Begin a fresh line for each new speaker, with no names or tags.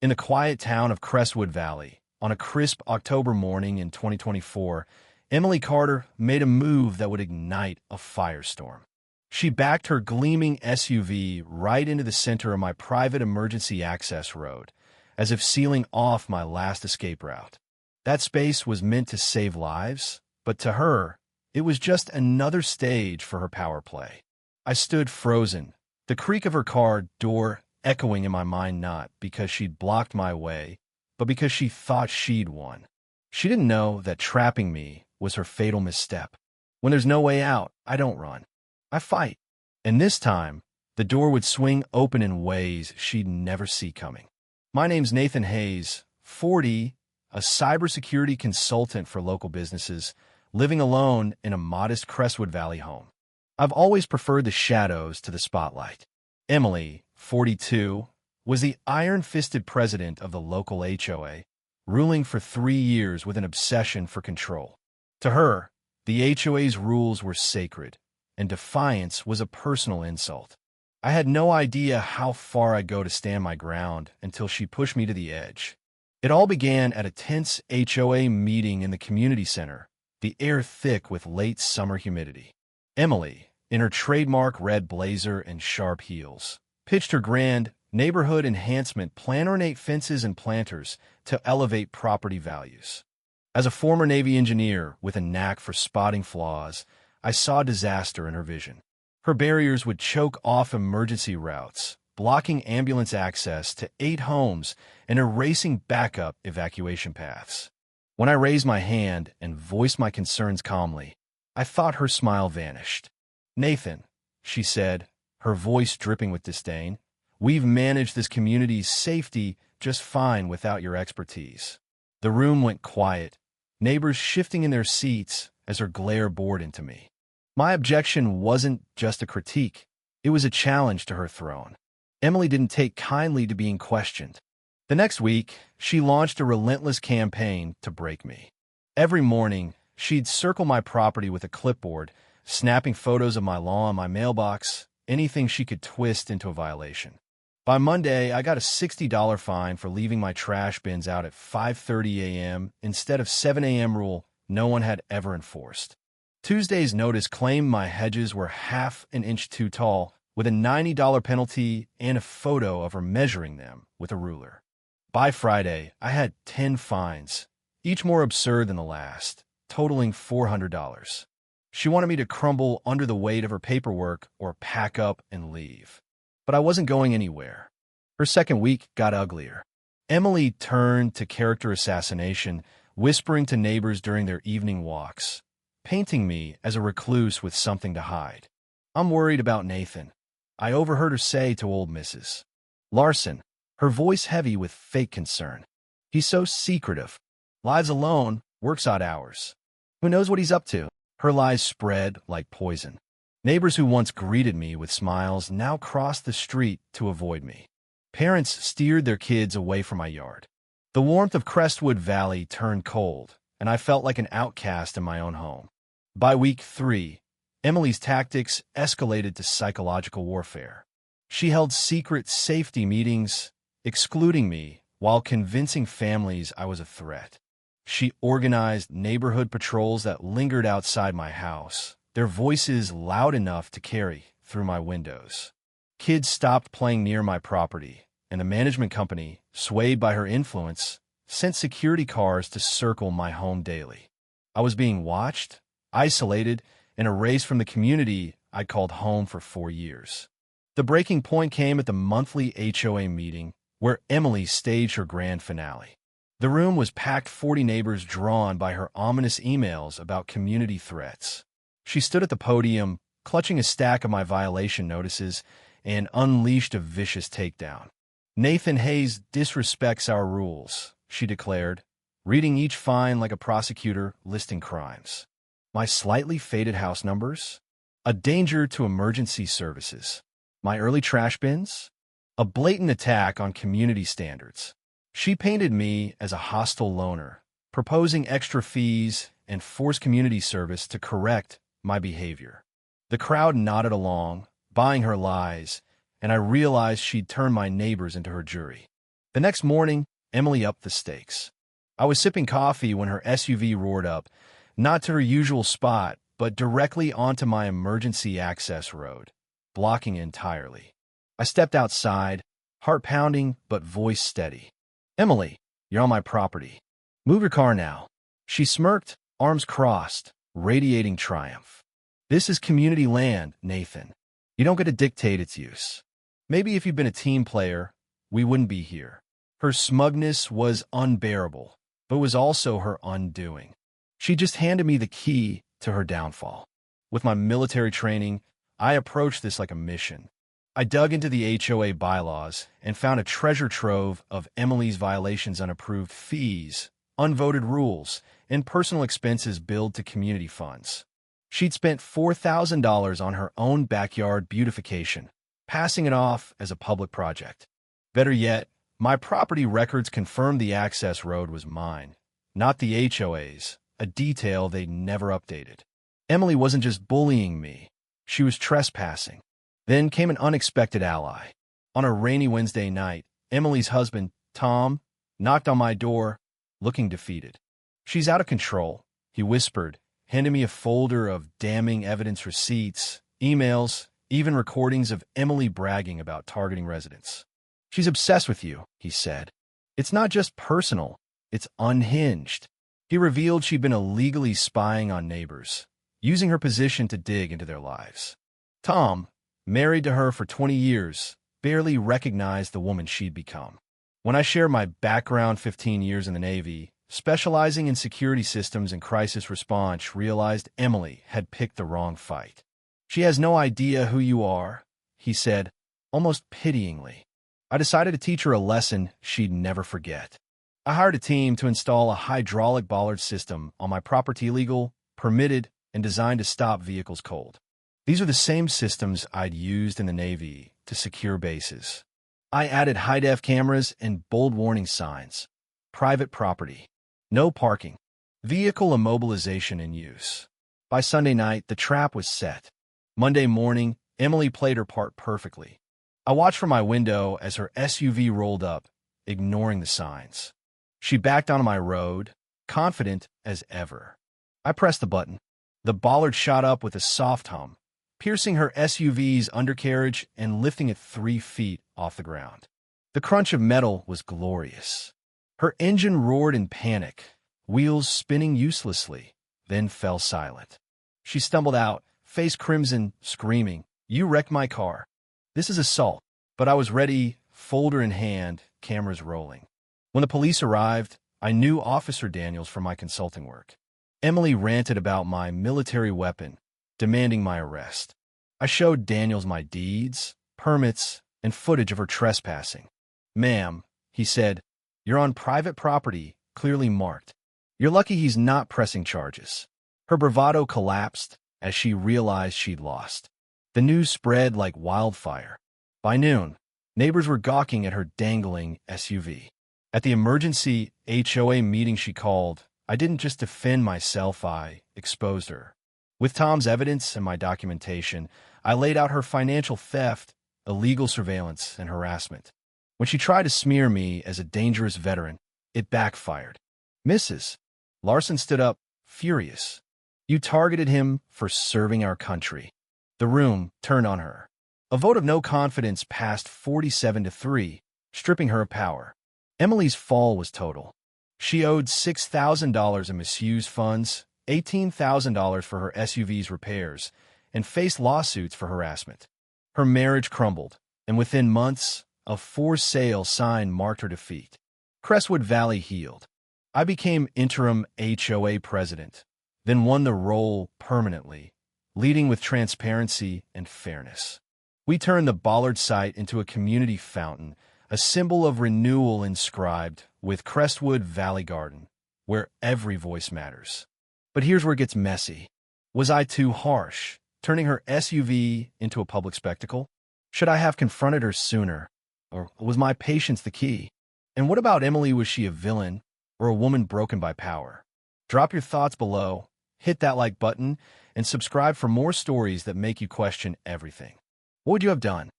In the quiet town of Crestwood Valley, on a crisp October morning in 2024, Emily Carter made a move that would ignite a firestorm. She backed her gleaming SUV right into the center of my private emergency access road, as if sealing off my last escape route. That space was meant to save lives, but to her, it was just another stage for her power play. I stood frozen, the creak of her car door echoing in my mind, not because she'd blocked my way, but because she thought she'd won. She didn't know that trapping me was her fatal misstep. When there's no way out, I don't run. I fight. And this time, the door would swing open in ways she'd never see coming. My name's Nathan Hayes, 40, a cybersecurity consultant for local businesses, living alone in a modest Crestwood Valley home. I've always preferred the shadows to the spotlight. Emily, 42, was the iron-fisted president of the local HOA, ruling for 3 years with an obsession for control. To her, the HOA's rules were sacred, and defiance was a personal insult. I had no idea how far I'd go to stand my ground until she pushed me to the edge. It all began at a tense HOA meeting in the community center, the air thick with late summer humidity. Emily, in her trademark red blazer and sharp heels, pitched her grand neighborhood enhancement plan: ornate fences and planters to elevate property values. As a former Navy engineer with a knack for spotting flaws, I saw disaster in her vision. Her barriers would choke off emergency routes, blocking ambulance access to 8 homes and erasing backup evacuation paths. When I raised my hand and voiced my concerns calmly, I thought her smile vanished. "Nathan," she said, her voice dripping with disdain, "we've managed this community's safety just fine without your expertise." The room went quiet, neighbors shifting in their seats as her glare bored into me. My objection wasn't just a critique, it was a challenge to her throne. Emily didn't take kindly to being questioned. The next week, she launched a relentless campaign to break me. Every morning, she'd circle my property with a clipboard, snapping photos of my lawn, my mailbox, anything she could twist into a violation. By Monday, I got a $60 fine for leaving my trash bins out at 5:30 a.m. instead of 7 a.m. rule no one had ever enforced. Tuesday's notice claimed my hedges were half an inch too tall, with a $90 penalty and a photo of her measuring them with a ruler. By Friday, I had 10 fines, each more absurd than the last, totaling $400. She wanted me to crumble under the weight of her paperwork or pack up and leave. But I wasn't going anywhere. Her second week got uglier. Emily turned to character assassination, whispering to neighbors during their evening walks, painting me as a recluse with something to hide. "I'm worried about Nathan," I overheard her say to old Mrs. Larson, her voice heavy with fake concern. "He's so secretive. Lives alone, works odd hours. Who knows what he's up to?" Her lies spread like poison. Neighbors who once greeted me with smiles now crossed the street to avoid me. Parents steered their kids away from my yard. The warmth of Crestwood Valley turned cold, and I felt like an outcast in my own home. By week 3, Emily's tactics escalated to psychological warfare. She held secret safety meetings, excluding me while convincing families I was a threat. She organized neighborhood patrols that lingered outside my house, their voices loud enough to carry through my windows. Kids stopped playing near my property, and the management company, swayed by her influence, sent security cars to circle my home daily. I was being watched, isolated, and erased from the community I'd called home for 4 years. The breaking point came at the monthly HOA meeting, where Emily staged her grand finale. The room was packed, 40 neighbors drawn by her ominous emails about community threats. She stood at the podium, clutching a stack of my violation notices, and unleashed a vicious takedown. "Nathan Hayes disrespects our rules," she declared, reading each fine like a prosecutor listing crimes. My slightly faded house numbers, a danger to emergency services, my early trash bins, a blatant attack on community standards. She painted me as a hostile loner, proposing extra fees and forced community service to correct my behavior. The crowd nodded along, buying her lies, and I realized she'd turned my neighbors into her jury. The next morning, Emily upped the stakes. I was sipping coffee when her SUV roared up, not to her usual spot, but directly onto my emergency access road, blocking it entirely. I stepped outside, heart pounding but voice steady. "Emily, you're on my property. Move your car now." She smirked, arms crossed, radiating triumph. "This is community land, Nathan. You don't get to dictate its use. Maybe if you'd been a team player, we wouldn't be here." Her smugness was unbearable, but was also her undoing. She just handed me the key to her downfall. With my military training, I approached this like a mission. I dug into the HOA bylaws and found a treasure trove of Emily's violations: unapproved fees, unvoted rules, and personal expenses billed to community funds. She'd spent $4,000 on her own backyard beautification, passing it off as a public project. Better yet, my property records confirmed the access road was mine, not the HOA's, a detail they'd never updated. Emily wasn't just bullying me, she was trespassing. Then came an unexpected ally. On a rainy Wednesday night, Emily's husband, Tom, knocked on my door, looking defeated. "She's out of control," he whispered, handing me a folder of damning evidence receipts, emails, even recordings of Emily bragging about targeting residents. "She's obsessed with you," he said. "It's not just personal, it's unhinged." He revealed she'd been illegally spying on neighbors, using her position to dig into their lives. Tom, married to her for 20 years, barely recognized the woman she'd become. When I shared my background, 15 years in the Navy, specializing in security systems and crisis response, realized Emily had picked the wrong fight. "She has no idea who you are," he said, almost pityingly. I decided to teach her a lesson she'd never forget. I hired a team to install a hydraulic Bollard system on my property, legal, permitted, and designed to stop vehicles cold. These are the same systems I'd used in the Navy to secure bases. I added high-def cameras and bold warning signs. Private property. No parking. Vehicle immobilization in use. By Sunday night, the trap was set. Monday morning, Emily played her part perfectly. I watched from my window as her SUV rolled up, ignoring the signs. She backed onto my road, confident as ever. I pressed the button. The Bollard shot up with a soft hum, piercing her SUV's undercarriage and lifting it 3 feet off the ground. The crunch of metal was glorious. Her engine roared in panic, wheels spinning uselessly, then fell silent. She stumbled out, face crimson, screaming, "You wrecked my car." This is assault, but I was ready, folder in hand, cameras rolling. When the police arrived, I knew Officer Daniels from my consulting work. Emily ranted about my military weapon, demanding my arrest. I showed Daniels my deeds, permits, and footage of her trespassing. "Ma'am," he said, "you're on private property, clearly marked. You're lucky he's not pressing charges." Her bravado collapsed as she realized she'd lost. The news spread like wildfire. By noon, neighbors were gawking at her dangling SUV. At the emergency HOA meeting she called, I didn't just defend myself, I exposed her. With Tom's evidence and my documentation, I laid out her financial theft, illegal surveillance, and harassment. When she tried to smear me as a dangerous veteran, it backfired. "Mrs. Larson stood up, furious. "You targeted him for serving our country." The room turned on her. A vote of no confidence passed 47-3, stripping her of power. Emily's fall was total. She owed $6,000 in misused funds, $18,000 for her SUV's repairs, and faced lawsuits for harassment. Her marriage crumbled, and within months, a for-sale sign marked her defeat. Crestwood Valley healed. I became interim HOA president, then won the role permanently, leading with transparency and fairness. We turned the Bollard site into a community fountain, a symbol of renewal inscribed with Crestwood Valley Garden, where every voice matters. But here's where it gets messy. Was I too harsh, turning her SUV into a public spectacle? Should I have confronted her sooner? Or was my patience the key? And what about Emily? Was she a villain or a woman broken by power? Drop your thoughts below, hit that like button, and subscribe for more stories that make you question everything. What would you have done?